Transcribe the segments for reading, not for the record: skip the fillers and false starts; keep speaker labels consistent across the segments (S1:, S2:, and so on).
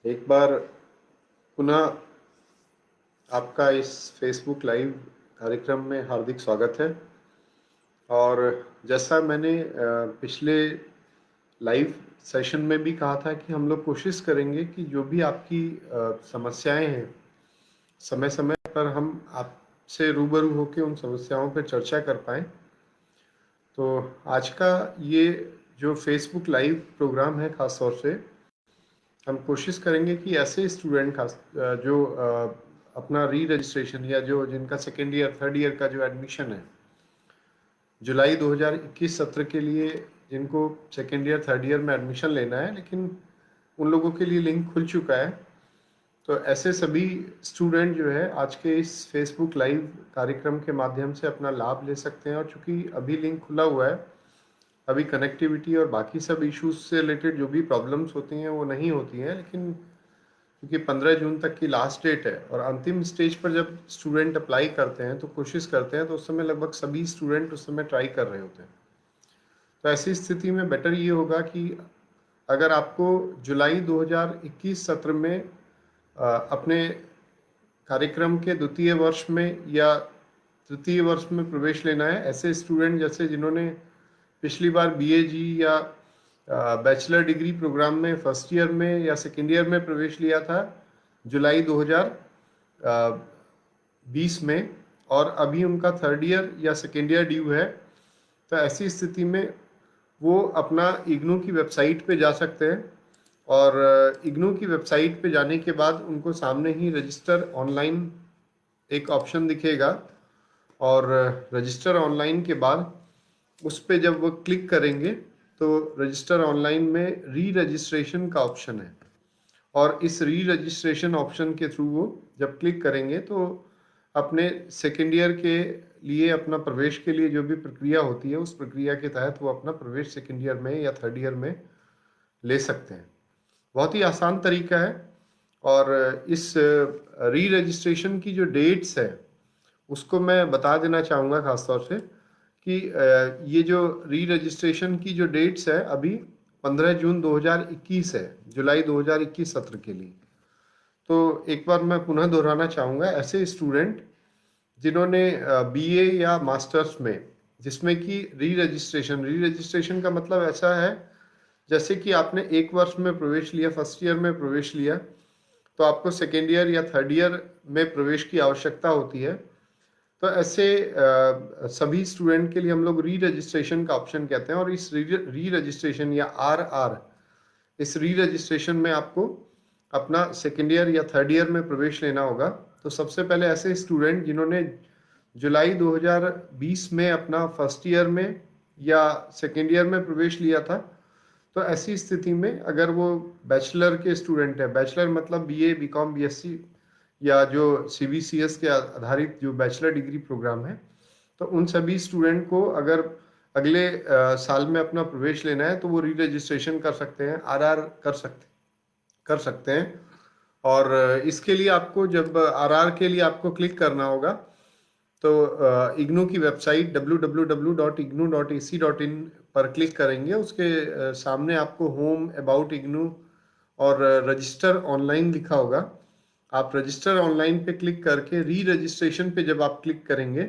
S1: एक बार पुनः आपका इस फेसबुक लाइव कार्यक्रम में हार्दिक स्वागत है। और जैसा मैंने पिछले लाइव सेशन में भी कहा था कि हम लोग कोशिश करेंगे कि जो भी आपकी समस्याएं हैं, समय समय पर हम आपसे रूबरू होकर उन समस्याओं पर चर्चा कर पाएँ। तो आज का ये जो फेसबुक लाइव प्रोग्राम है, ख़ास तौर से हम कोशिश करेंगे कि ऐसे स्टूडेंट खास जो अपना री रजिस्ट्रेशन या जो जिनका सेकेंड ईयर थर्ड ईयर का जो एडमिशन है जुलाई 2021 सत्र के लिए, जिनको सेकेंड ईयर थर्ड ईयर में एडमिशन लेना है, लेकिन उन लोगों के लिए लिंक खुल चुका है। तो ऐसे सभी स्टूडेंट जो है आज के इस फेसबुक लाइव कार्यक्रम के माध्यम से अपना लाभ ले सकते हैं। और चूंकि अभी लिंक खुला हुआ है, अभी कनेक्टिविटी और बाकी सब इश्यूज से रिलेटेड जो भी प्रॉब्लम्स होती हैं वो नहीं होती हैं, लेकिन क्योंकि 15 जून तक की लास्ट डेट है और अंतिम स्टेज पर जब स्टूडेंट अप्लाई करते हैं तो कोशिश करते हैं, तो उस समय लगभग सभी स्टूडेंट उस समय ट्राई कर रहे होते हैं। तो ऐसी स्थिति में बेटर ये होगा कि अगर आपको जुलाई 2021 सत्र में अपने कार्यक्रम के द्वितीय वर्ष में या तृतीय वर्ष में प्रवेश लेना है, ऐसे स्टूडेंट जैसे जिन्होंने पिछली बार BAG या बैचलर डिग्री प्रोग्राम में फर्स्ट ईयर में या सेकेंड ईयर में प्रवेश लिया था जुलाई 2020 में, और अभी उनका थर्ड ईयर या सेकेंड ईयर ड्यू है, तो ऐसी स्थिति में वो अपना इग्नू की वेबसाइट पे जा सकते हैं। और इग्नू की वेबसाइट पे जाने के बाद उनको सामने ही रजिस्टर ऑनलाइन एक ऑप्शन दिखेगा, और रजिस्टर ऑनलाइन के बाद उस पर जब वो क्लिक करेंगे तो रजिस्टर ऑनलाइन में री रजिस्ट्रेशन का ऑप्शन है, और इस री रजिस्ट्रेशन ऑप्शन के थ्रू वो जब क्लिक करेंगे तो अपने सेकेंड ईयर के लिए अपना प्रवेश के लिए जो भी प्रक्रिया होती है उस प्रक्रिया के तहत वो अपना प्रवेश सेकेंड ईयर में या थर्ड ईयर में ले सकते हैं। बहुत ही आसान तरीका है। और इस री रजिस्ट्रेशन की जो डेट्स है उसको मैं बता देना चाहूँगा खास तौर से कि ये जो री रजिस्ट्रेशन की जो डेट्स है अभी 15 जून 2021 है, जुलाई 2021 सत्र के लिए। तो एक बार मैं पुनः दोहराना चाहूँगा, ऐसे स्टूडेंट जिन्होंने BA या मास्टर्स में, जिसमें कि री रजिस्ट्रेशन का मतलब ऐसा है जैसे कि आपने एक वर्ष में प्रवेश लिया, फर्स्ट ईयर में प्रवेश लिया, तो आपको सेकेंड ईयर या थर्ड ईयर में प्रवेश की आवश्यकता होती है। तो ऐसे सभी स्टूडेंट के लिए हम लोग री रजिस्ट्रेशन का ऑप्शन कहते हैं। और इस री रजिस्ट्रेशन या RR, इस री रजिस्ट्रेशन में आपको अपना सेकेंड ईयर या थर्ड ईयर में प्रवेश लेना होगा। तो सबसे पहले ऐसे स्टूडेंट जिन्होंने जुलाई 2020 में अपना फर्स्ट ईयर में या सेकेंड ईयर में प्रवेश लिया था, तो ऐसी स्थिति में अगर वो बैचलर के स्टूडेंट है, बैचलर मतलब BA BCom BSc या जो CBCS के आधारित जो बैचलर डिग्री प्रोग्राम है, तो उन सभी स्टूडेंट को अगर अगले साल में अपना प्रवेश लेना है तो वो री रजिस्ट्रेशन कर सकते हैं, RR कर सकते हैं। और इसके लिए आपको जब RR के लिए आपको क्लिक करना होगा तो इग्नू की वेबसाइट www.ignu.ac.in पर क्लिक करेंगे। उसके सामने आपको होम, अबाउट इग्नू और रजिस्टर ऑनलाइन लिखा होगा। आप रजिस्टर ऑनलाइन पे क्लिक करके री रजिस्ट्रेशन पे जब आप क्लिक करेंगे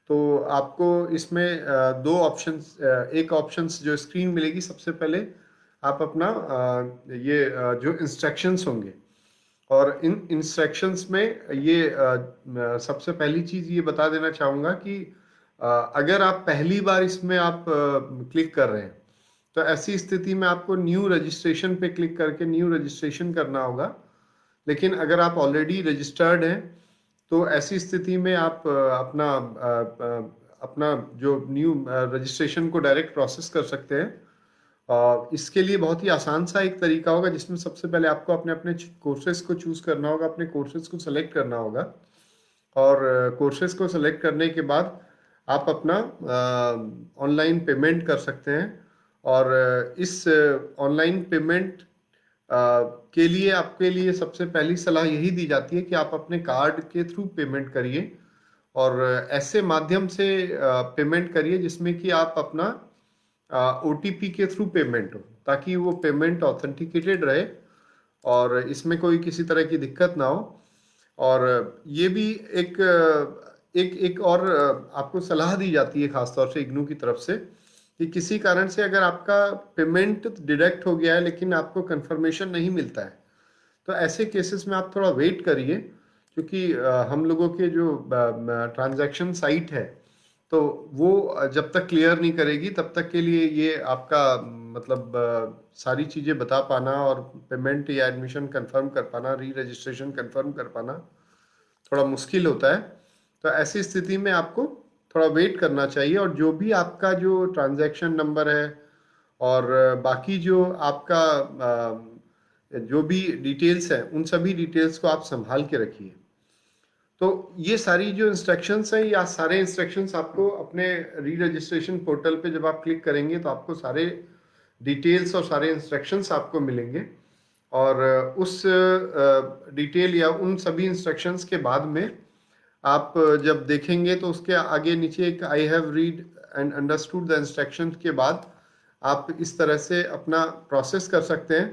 S1: तो आपको इसमें दो ऑप्शंस, एक ऑप्शंस जो स्क्रीन मिलेगी, सबसे पहले आप अपना ये जो इंस्ट्रक्शंस होंगे, और इन इंस्ट्रक्शंस में ये सबसे पहली चीज ये बता देना चाहूँगा कि अगर आप पहली बार इसमें आप क्लिक कर रहे हैं तो ऐसी स्थिति में आपको न्यू रजिस्ट्रेशन पे क्लिक करके न्यू रजिस्ट्रेशन करना होगा। लेकिन अगर आप ऑलरेडी रजिस्टर्ड हैं तो ऐसी स्थिति में आप अपना जो न्यू रजिस्ट्रेशन को डायरेक्ट प्रोसेस कर सकते हैं। इसके लिए बहुत ही आसान सा एक तरीका होगा, जिसमें सबसे पहले आपको अपने अपने कोर्सेज को चूज करना होगा, अपने कोर्सेज को सेलेक्ट करना होगा। और कोर्सेज को सेलेक्ट करने के बाद आप अपना ऑनलाइन पेमेंट कर सकते हैं। और इस ऑनलाइन पेमेंट के लिए आपके लिए सबसे पहली सलाह यही दी जाती है कि आप अपने कार्ड के थ्रू पेमेंट करिए, और ऐसे माध्यम से पेमेंट करिए जिसमें कि आप अपना OTP के थ्रू पेमेंट हो, ताकि वो पेमेंट ऑथेंटिकेटेड रहे और इसमें कोई किसी तरह की दिक्कत ना हो। और ये भी एक एक एक और आपको सलाह दी जाती है खासतौर से इग्नू की तरफ से कि किसी कारण से अगर आपका पेमेंट डिडक्ट हो गया है लेकिन आपको कंफर्मेशन नहीं मिलता है, तो ऐसे केसेस में आप थोड़ा वेट करिए, क्योंकि हम लोगों के जो ट्रांजैक्शन साइट है तो वो जब तक क्लियर नहीं करेगी तब तक के लिए ये आपका मतलब सारी चीज़ें बता पाना और पेमेंट या एडमिशन कंफर्म कर पाना, री रजिस्ट्रेशन कंफर्म कर पाना थोड़ा मुश्किल होता है। तो ऐसी स्थिति में आपको थोड़ा वेट करना चाहिए, और जो भी आपका जो ट्रांजैक्शन नंबर है और बाकी जो आपका जो भी डिटेल्स है उन सभी डिटेल्स को आप संभाल के रखिए। तो ये सारी जो इंस्ट्रक्शंस हैं, या सारे इंस्ट्रक्शंस आपको अपने री रजिस्ट्रेशन पोर्टल पे जब आप क्लिक करेंगे तो आपको सारे डिटेल्स और सारे इंस्ट्रक्शंस आपको मिलेंगे। और उस डिटेल या उन सभी इंस्ट्रक्शंस के बाद में आप जब देखेंगे तो उसके आगे नीचे एक I have read and understood the instruction के बाद आप इस तरह से अपना प्रोसेस कर सकते हैं।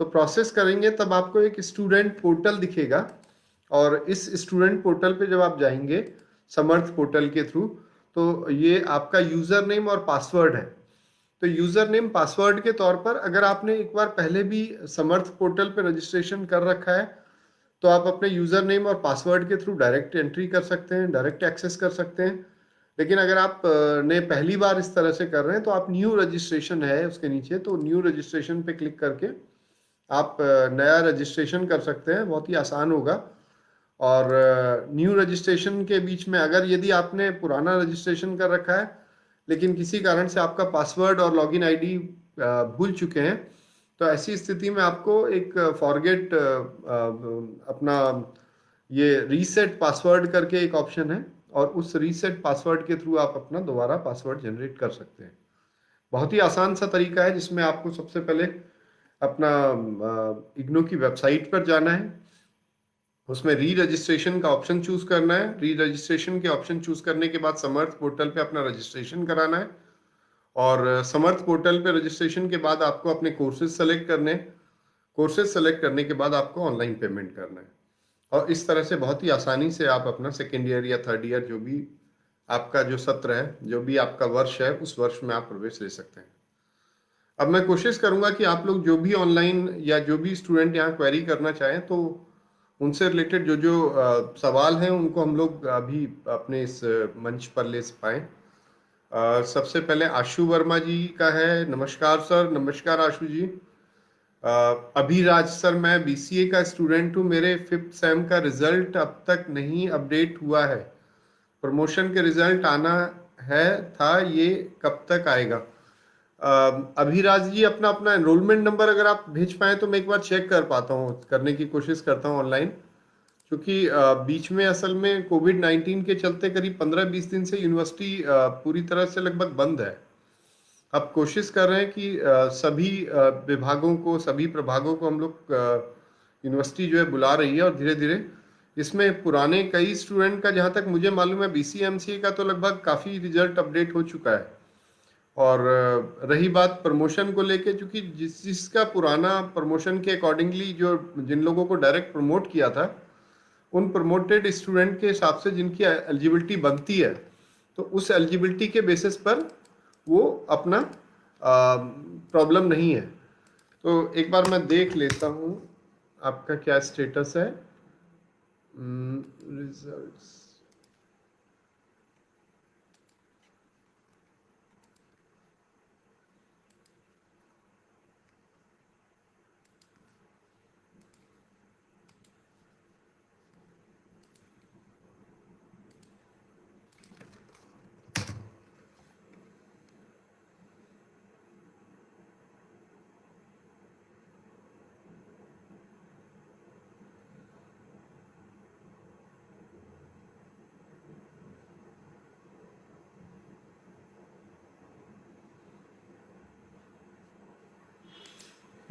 S1: तो प्रोसेस करेंगे तब आपको एक स्टूडेंट पोर्टल दिखेगा, और इस स्टूडेंट पोर्टल पे जब आप जाएंगे समर्थ पोर्टल के थ्रू, तो ये आपका यूज़र नेम और पासवर्ड है। तो यूज़र नेम पासवर्ड के तौर पर अगर आपने एक बार पहले भी समर्थ पोर्टल पे रजिस्ट्रेशन कर रखा है तो आप अपने यूज़र नेम और पासवर्ड के थ्रू डायरेक्ट एंट्री कर सकते हैं, डायरेक्ट एक्सेस कर सकते हैं। लेकिन अगर आप ने पहली बार इस तरह से कर रहे हैं तो आप न्यू रजिस्ट्रेशन है उसके नीचे, तो न्यू रजिस्ट्रेशन पे क्लिक करके आप नया रजिस्ट्रेशन कर सकते हैं, बहुत ही आसान होगा। और न्यू रजिस्ट्रेशन के बीच में अगर यदि आपने पुराना रजिस्ट्रेशन कर रखा है लेकिन किसी कारण से आपका पासवर्ड और लॉगिन आईडी भूल चुके हैं, तो ऐसी स्थिति में आपको एक फॉरगेट अपना ये रीसेट पासवर्ड करके एक ऑप्शन है, और उस रीसेट पासवर्ड के थ्रू आप अपना दोबारा पासवर्ड जनरेट कर सकते हैं। बहुत ही आसान सा तरीका है जिसमें आपको सबसे पहले अपना इग्नू की वेबसाइट पर जाना है, उसमें री रजिस्ट्रेशन का ऑप्शन चूज करना है। री रजिस्ट्रेशन के ऑप्शन चूज करने के बाद समर्थ पोर्टल पे अपना रजिस्ट्रेशन कराना है, और समर्थ पोर्टल पे रजिस्ट्रेशन के बाद आपको अपने कोर्सेज सेलेक्ट करने हैं। कोर्सेज सेलेक्ट करने के बाद आपको ऑनलाइन पेमेंट करना है, और इस तरह से बहुत ही आसानी से आप अपना सेकेंड ईयर या थर्ड ईयर जो भी आपका जो सत्र है, जो भी आपका वर्ष है, उस वर्ष में आप प्रवेश ले सकते हैं। अब मैं कोशिश करूंगा कि आप लोग जो भी ऑनलाइन या जो भी स्टूडेंट यहाँ क्वेरी करना चाहें तो उनसे रिलेटेड जो जो सवाल हैं उनको हम लोग अभी अपने इस मंच पर ले पाएँ। सबसे पहले आशु वर्मा जी का है। नमस्कार सर। नमस्कार आशु जी। अभिराज सर, मैं बीसीए का स्टूडेंट हूँ, मेरे 5th सेम का रिजल्ट अब तक नहीं अपडेट हुआ है, प्रमोशन के रिजल्ट आना है था, ये कब तक आएगा? अभिराज जी, अपना अपना एनरोलमेंट नंबर अगर आप भेज पाएँ तो मैं एक बार चेक कर पाता हूँ, करने की कोशिश करता हूँ ऑनलाइन, क्योंकि बीच में असल में कोविड-19 के चलते करीब 15-20 दिन से यूनिवर्सिटी पूरी तरह से लगभग बंद है। अब कोशिश कर रहे हैं कि सभी विभागों को, सभी प्रभागों को हम लोग यूनिवर्सिटी जो है बुला रही है, और धीरे धीरे इसमें पुराने कई स्टूडेंट का, जहाँ तक मुझे मालूम है बीसीए एमसीए का, तो लगभग काफ़ी रिजल्ट अपडेट हो चुका है। और रही बात प्रमोशन को लेके, चूंकि जिसका पुराना प्रमोशन के अकॉर्डिंगली जो जिन लोगों को डायरेक्ट प्रमोट किया था, उन प्रमोटेड स्टूडेंट के हिसाब से जिनकी एलिजिबिलिटी बनती है, तो उस एलिजिबिलिटी के बेसिस पर वो अपना प्रॉब्लम नहीं है। तो एक बार मैं देख लेता हूँ आपका क्या स्टेटस है। रिजल्ट्स,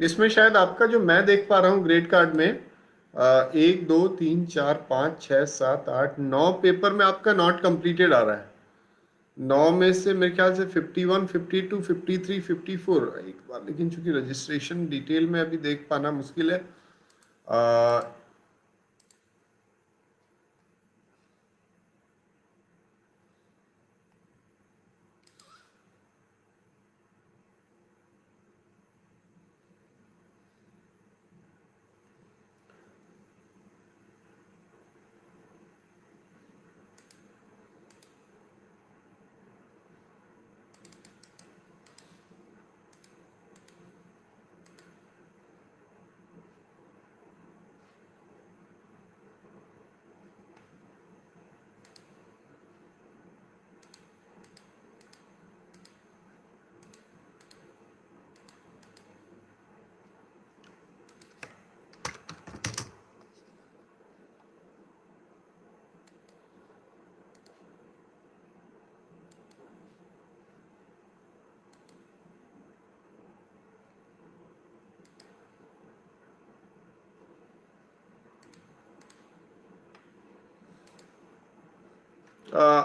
S1: इसमें शायद आपका जो मैं देख पा रहा हूँ ग्रेड कार्ड में 1 2 3 4 5 6 7 8 9 पेपर में आपका नॉट कंप्लीटेड आ रहा है। 9 में से मेरे ख्याल से 51 52 53 54 एक बार, लेकिन चूंकि रजिस्ट्रेशन डिटेल में अभी देख पाना मुश्किल है,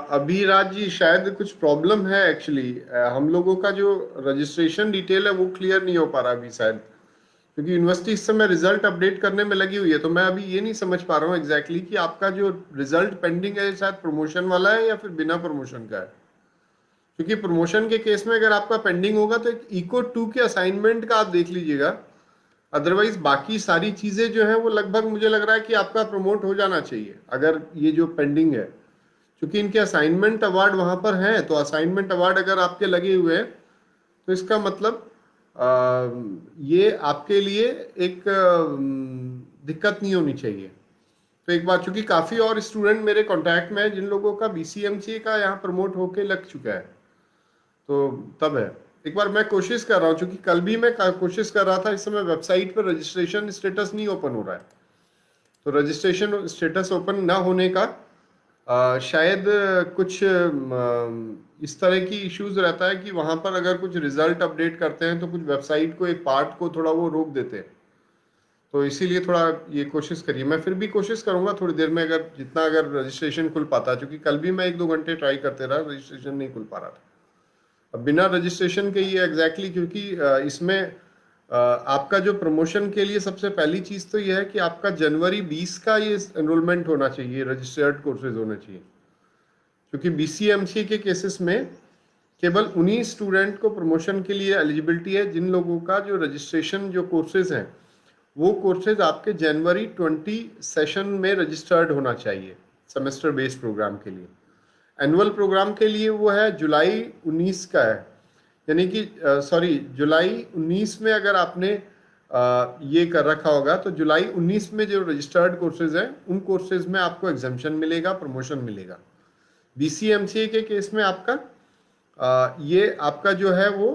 S1: अभिराज जी, शायद कुछ प्रॉब्लम है एक्चुअली। हम लोगों का जो रजिस्ट्रेशन डिटेल है वो क्लियर नहीं हो पा रहा अभी शायद, क्योंकि यूनिवर्सिटी इस समय रिजल्ट अपडेट करने में लगी हुई है। तो मैं अभी ये नहीं समझ पा रहा हूँ एग्जैक्टली कि आपका जो रिजल्ट पेंडिंग है शायद प्रमोशन वाला है या फिर बिना प्रमोशन का है। क्योंकि प्रमोशन के केस में अगर आपका पेंडिंग होगा तो एक इको 2 के असाइनमेंट का आप देख लीजिएगा। अदरवाइज बाकी सारी चीजें जो है वो लगभग मुझे लग रहा है कि आपका प्रमोट हो जाना चाहिए अगर ये जो पेंडिंग है, क्योंकि इनके असाइनमेंट अवार्ड वहां पर हैं। तो असाइनमेंट अवार्ड अगर आपके लगे हुए हैं तो इसका मतलब ये आपके लिए एक दिक्कत नहीं होनी चाहिए। तो एक बात, चूंकि काफी और स्टूडेंट मेरे कांटेक्ट में है जिन लोगों का बीसीएमसी का यहाँ प्रमोट होके लग चुका है, तो तब है। एक बार मैं कोशिश कर रहा हूँ, चूंकि कल भी मैं कोशिश कर रहा था, इस समय वेबसाइट पर रजिस्ट्रेशन स्टेटस नहीं ओपन हो रहा है। तो रजिस्ट्रेशन स्टेटस ओपन ना होने का शायद कुछ इस तरह की इश्यूज रहता है कि वहां पर अगर कुछ रिजल्ट अपडेट करते हैं तो कुछ वेबसाइट को एक पार्ट को थोड़ा वो रोक देते हैं। तो इसीलिए थोड़ा ये कोशिश करिए। मैं फिर भी कोशिश करूंगा थोड़ी देर में, अगर जितना अगर रजिस्ट्रेशन खुल पाता, क्योंकि कल भी मैं 1-2 घंटे ट्राई करते रहा, रजिस्ट्रेशन नहीं खुल पा रहा था। अब बिना रजिस्ट्रेशन के ये एग्जैक्टली, क्योंकि इसमें आपका जो प्रमोशन के लिए सबसे पहली चीज तो ये है कि आपका जनवरी 20 का ये एनरोलमेंट होना चाहिए, रजिस्टर्ड कोर्सेज होने चाहिए। क्योंकि बीसीएमसी के केसेस में केवल उन्हीं स्टूडेंट को प्रमोशन के लिए एलिजिबिलिटी है जिन लोगों का जो रजिस्ट्रेशन जो कोर्सेज हैं वो कोर्सेज आपके जनवरी 20 सेशन में रजिस्टर्ड होना चाहिए सेमेस्टर बेस्ड प्रोग्राम के लिए। एनुअल प्रोग्राम के लिए वो है जुलाई 19 का है, यानी कि सॉरी जुलाई 19 में अगर आपने ये कर रखा होगा तो जुलाई 19 में जो रजिस्टर्ड कोर्सेज हैं उन कोर्सेज में आपको एग्जाम्पशन मिलेगा, प्रमोशन मिलेगा। बीसीएमसीए के केस में आपका ये आपका जो है वो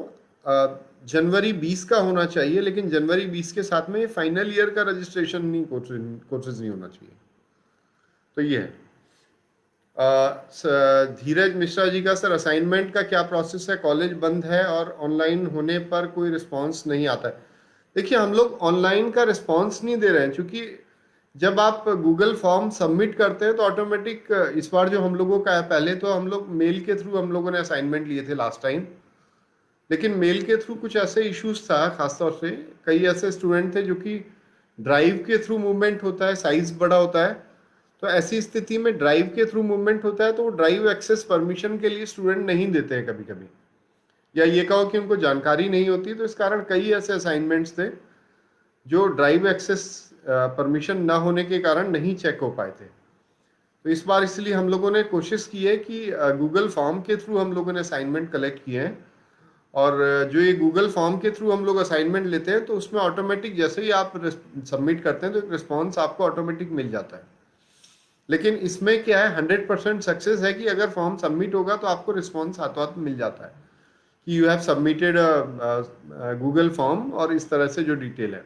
S1: जनवरी 20 का होना चाहिए, लेकिन जनवरी 20 के साथ में ये फाइनल ईयर का रजिस्ट्रेशन नहीं, कोर्सेज नहीं होना चाहिए। तो ये है। धीरज मिश्रा जी का, सर असाइनमेंट का क्या प्रोसेस है, कॉलेज बंद है और ऑनलाइन होने पर कोई रिस्पांस नहीं आता है। देखिए हम लोग ऑनलाइन का रिस्पांस नहीं दे रहे हैं, क्योंकि जब आप गूगल फॉर्म सबमिट करते हैं तो ऑटोमेटिक, इस बार जो हम लोगों का है, पहले तो हम लोग मेल के थ्रू हम लोगों ने असाइनमेंट लिए थे लास्ट टाइम, लेकिन मेल के थ्रू कुछ ऐसे इश्यूज था, खासतौर से कई ऐसे स्टूडेंट थे जो कि ड्राइव के थ्रू मूवमेंट होता है, साइज बड़ा होता है। तो ऐसी स्थिति में ड्राइव के थ्रू मूवमेंट होता है तो वो ड्राइव एक्सेस परमिशन के लिए स्टूडेंट नहीं देते हैं कभी कभी, या ये कहो कि उनको जानकारी नहीं होती। तो इस कारण कई ऐसे असाइनमेंट्स थे जो ड्राइव एक्सेस परमिशन ना होने के कारण नहीं चेक हो पाए थे। तो इस बार इसलिए हम लोगों ने कोशिश की है कि गूगल फॉर्म के थ्रू हम लोगों ने असाइनमेंट कलेक्ट किए हैं। और जो ये गूगल फॉर्म के थ्रू हम लोग असाइनमेंट लेते हैं तो उसमें ऑटोमेटिक जैसे ही आप सबमिट करते हैं तो एक रिस्पॉन्स आपको ऑटोमेटिक मिल जाता है। लेकिन इसमें क्या है, 100% सक्सेस है कि अगर फॉर्म सबमिट होगा तो आपको रिस्पॉन्स हाथों हाथ मिल जाता है कि you have submitted Google form, और इस तरह से जो डिटेल है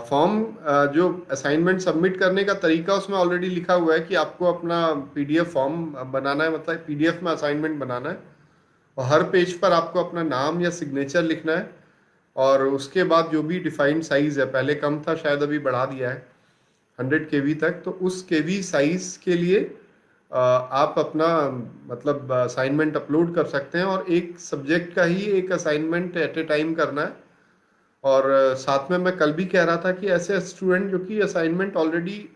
S1: फॉर्म जो असाइनमेंट सबमिट करने का तरीका उसमें ऑलरेडी लिखा हुआ है कि आपको अपना पीडीएफ फॉर्म बनाना है, मतलब पीडीएफ में असाइनमेंट बनाना है, और हर पेज पर आपको अपना नाम या सिग्नेचर लिखना है। और उसके बाद जो भी डिफाइंड साइज है, पहले कम था शायद अभी बढ़ा दिया है 100 केवी तक, तो उस केवी साइज के लिए आप अपना मतलब असाइनमेंट अपलोड कर सकते हैं। और एक सब्जेक्ट का ही एक असाइनमेंट एट ए टाइम करना है, और साथ में मैं कल भी कह रहा था कि ऐसे स्टूडेंट जो कि असाइनमेंट ऑलरेडी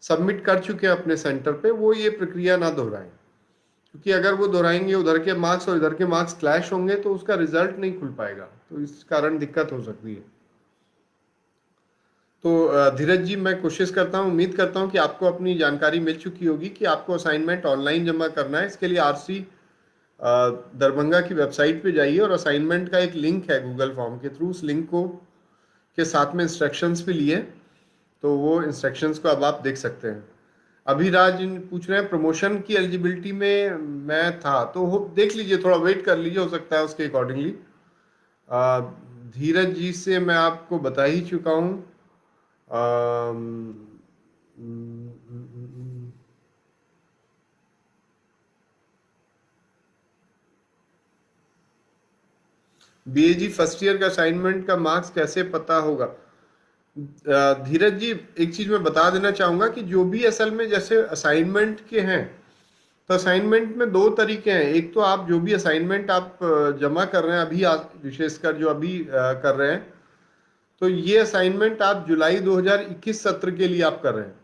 S1: सबमिट कर चुके हैं अपने सेंटर पे, वो ये प्रक्रिया ना दोहराएं, क्योंकि अगर वो दोहराएंगे उधर के मार्क्स और इधर के मार्क्स क्लैश होंगे तो उसका रिजल्ट नहीं खुल पाएगा, तो इस कारण दिक्कत हो सकती है। तो धीरज जी, मैं कोशिश करता हूँ, उम्मीद करता हूँ कि आपको अपनी जानकारी मिल चुकी होगी कि आपको असाइनमेंट ऑनलाइन जमा करना है। इसके लिए आरसी दरभंगा की वेबसाइट पे जाइए और असाइनमेंट का एक लिंक है गूगल फॉर्म के थ्रू, उस लिंक को के साथ में इंस्ट्रक्शंस भी लिए, तो वो इंस्ट्रक्शंस को अब आप देख सकते हैं। अभिराज पूछ रहे हैं प्रमोशन की एलिजिबिलिटी में मैं था, तो हो देख लीजिए, थोड़ा वेट कर लीजिए, हो सकता है उसके अकॉर्डिंगली। धीरज जी से मैं आपको बता ही चुका हूँ। बीएजी फर्स्ट ईयर का असाइनमेंट का मार्क्स कैसे पता होगा? धीरज जी, एक चीज मैं बता देना चाहूंगा कि जो भी असल में जैसे असाइनमेंट के हैं, तो असाइनमेंट में दो तरीके हैं। एक तो आप जो भी असाइनमेंट आप जमा कर रहे हैं अभी, विशेषकर जो अभी कर रहे हैं, तो ये असाइनमेंट आप जुलाई 2021 सत्र के लिए आप कर रहे हैं।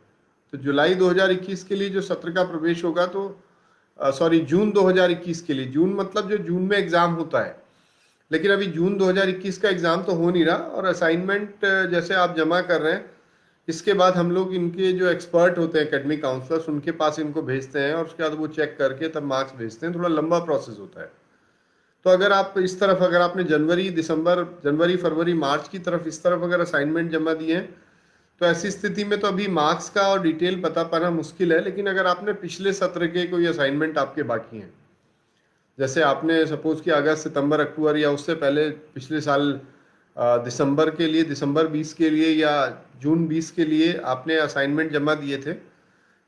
S1: तो जुलाई 2021 के लिए जो सत्र का प्रवेश होगा, तो सॉरी, जून 2021 के लिए, जून मतलब जो जून में एग्जाम होता है, लेकिन अभी जून 2021 का एग्जाम तो हो नहीं रहा। और असाइनमेंट जैसे आप जमा कर रहे हैं, इसके बाद हम लोग इनके जो एक्सपर्ट होते हैं एकेडमिक काउंसलर्स, उनके पास इनको भेजते हैं और उसके बाद वो चेक करके तब मार्क्स भेजते हैं। थोड़ा लंबा प्रोसेस होता है। तो अगर आप इस तरफ, अगर आपने जनवरी फरवरी मार्च की तरफ इस तरफ अगर असाइनमेंट जमा दिए हैं, तो ऐसी स्थिति में तो अभी मार्क्स का और डिटेल पता पाना मुश्किल है। लेकिन अगर आपने पिछले सत्र के कोई असाइनमेंट आपके बाकी हैं, जैसे आपने सपोज कि अगस्त सितंबर अक्टूबर या उससे पहले पिछले साल दिसंबर के लिए, दिसंबर 20 के लिए या जून 20 के लिए आपने असाइनमेंट जमा दिए थे,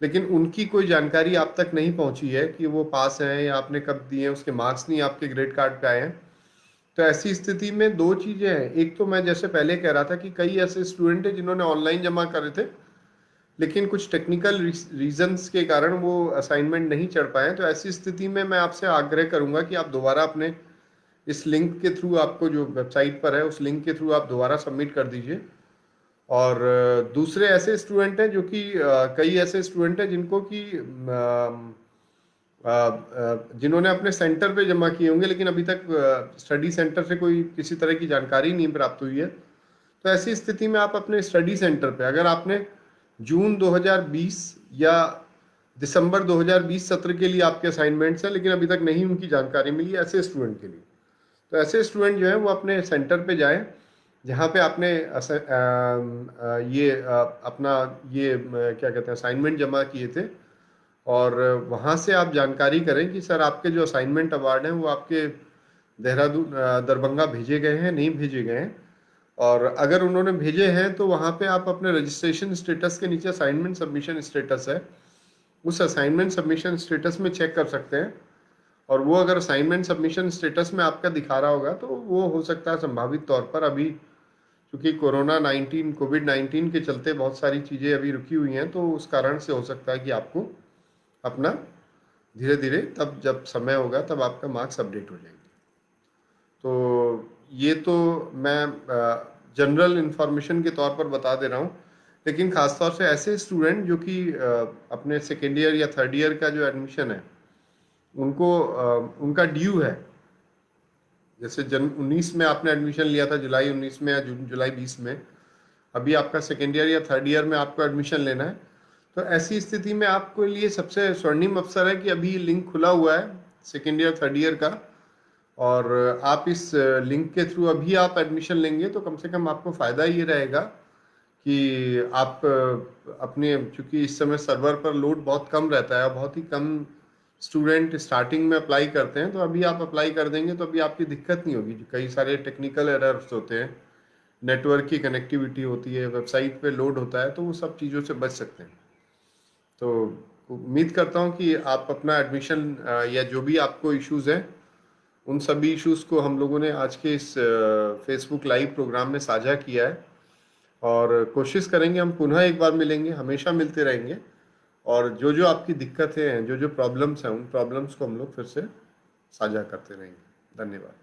S1: लेकिन उनकी कोई जानकारी आप तक नहीं पहुंची है कि वो पास हैं या आपने कब दिए हैं, उसके मार्क्स नहीं आपके ग्रेड कार्ड पे आए हैं, तो ऐसी स्थिति में दो चीज़ें हैं। एक तो मैं जैसे पहले कह रहा था कि कई ऐसे स्टूडेंट हैं जिन्होंने ऑनलाइन जमा करे थे, लेकिन कुछ टेक्निकल रीजंस के कारण वो असाइनमेंट नहीं चढ़ पाए। तो ऐसी स्थिति में मैं आपसे आग्रह करूंगा कि आप दोबारा अपने इस लिंक के थ्रू, आपको जो वेबसाइट पर है उस लिंक के थ्रू आप दोबारा सबमिट कर दीजिए। और दूसरे ऐसे स्टूडेंट हैं जो कि कई ऐसे स्टूडेंट हैं जिनको कि जिन्होंने अपने सेंटर पे जमा किए होंगे, लेकिन अभी तक स्टडी सेंटर से कोई किसी तरह की जानकारी नहीं प्राप्त हुई है। तो ऐसी स्थिति में आप अपने स्टडी सेंटर पे, अगर आपने जून 2020 या दिसंबर 2020 सत्र के लिए आपके असाइनमेंट्स हैं लेकिन अभी तक नहीं उनकी जानकारी मिली, ऐसे स्टूडेंट के लिए, तो ऐसे स्टूडेंट जो है वो अपने सेंटर पे जाएं जहाँ पे आपने अपना ये क्या कहते हैं असाइनमेंट जमा किए थे, और वहाँ से आप जानकारी करें कि सर आपके जो असाइनमेंट अवार्ड हैं वो आपके देहरादून दरभंगा भेजे गए हैं, नहीं भेजे गए हैं। और अगर उन्होंने भेजे हैं तो वहाँ पे आप अपने रजिस्ट्रेशन स्टेटस के नीचे असाइनमेंट सबमिशन स्टेटस है, उस असाइनमेंट सबमिशन स्टेटस में चेक कर सकते हैं। और वो अगर असाइनमेंट सबमिशन स्टेटस में आपका दिखा रहा होगा तो वो हो सकता है संभावित तौर पर, अभी क्योंकि कोविड-19 के चलते बहुत सारी चीज़ें अभी रुकी हुई हैं, तो उस कारण से हो सकता है कि आपको अपना धीरे धीरे तब जब समय होगा तब आपका मार्क्स अपडेट हो जाएंगे। तो ये तो मैं जनरल इंफॉर्मेशन के तौर पर बता दे रहा हूँ, लेकिन ख़ासतौर से ऐसे स्टूडेंट जो कि अपने सेकेंड ईयर या थर्ड ईयर का जो एडमिशन है उनको उनका ड्यू है। जैसे 19 में आपने एडमिशन लिया था, जुलाई 19 में या जुलाई 20 में, अभी आपका सेकेंड ईयर या थर्ड ईयर में आपको एडमिशन लेना है, तो ऐसी स्थिति में आपके लिए सबसे स्वर्णिम अवसर है कि अभी लिंक खुला हुआ है सेकेंड ईयर थर्ड ईयर का, और आप इस लिंक के थ्रू अभी आप एडमिशन लेंगे तो कम से कम आपको फ़ायदा ये रहेगा कि आप अपने, चूँकि इस समय सर्वर पर लोड बहुत कम रहता है, बहुत ही कम स्टूडेंट स्टार्टिंग में अप्लाई करते हैं, तो अभी आप अप्लाई कर देंगे तो अभी आपकी दिक्कत नहीं होगी। कई सारे टेक्निकल एरर्स होते हैं, नेटवर्क की कनेक्टिविटी होती है, वेबसाइट पे लोड होता है, तो वो सब चीज़ों से बच सकते हैं। तो उम्मीद करता हूँ कि आप अपना एडमिशन या जो भी आपको इश्यूज़ हैं उन सभी इश्यूज़ को हम लोगों ने आज के इस फेसबुक लाइव प्रोग्राम में साझा किया है, और कोशिश करेंगे हम पुनः एक बार मिलेंगे, हमेशा मिलते रहेंगे, और जो जो आपकी दिक्कतें हैं, जो जो प्रॉब्लम्स हैं, उन प्रॉब्लम्स को हम लोग फिर से साझा करते रहेंगे। धन्यवाद।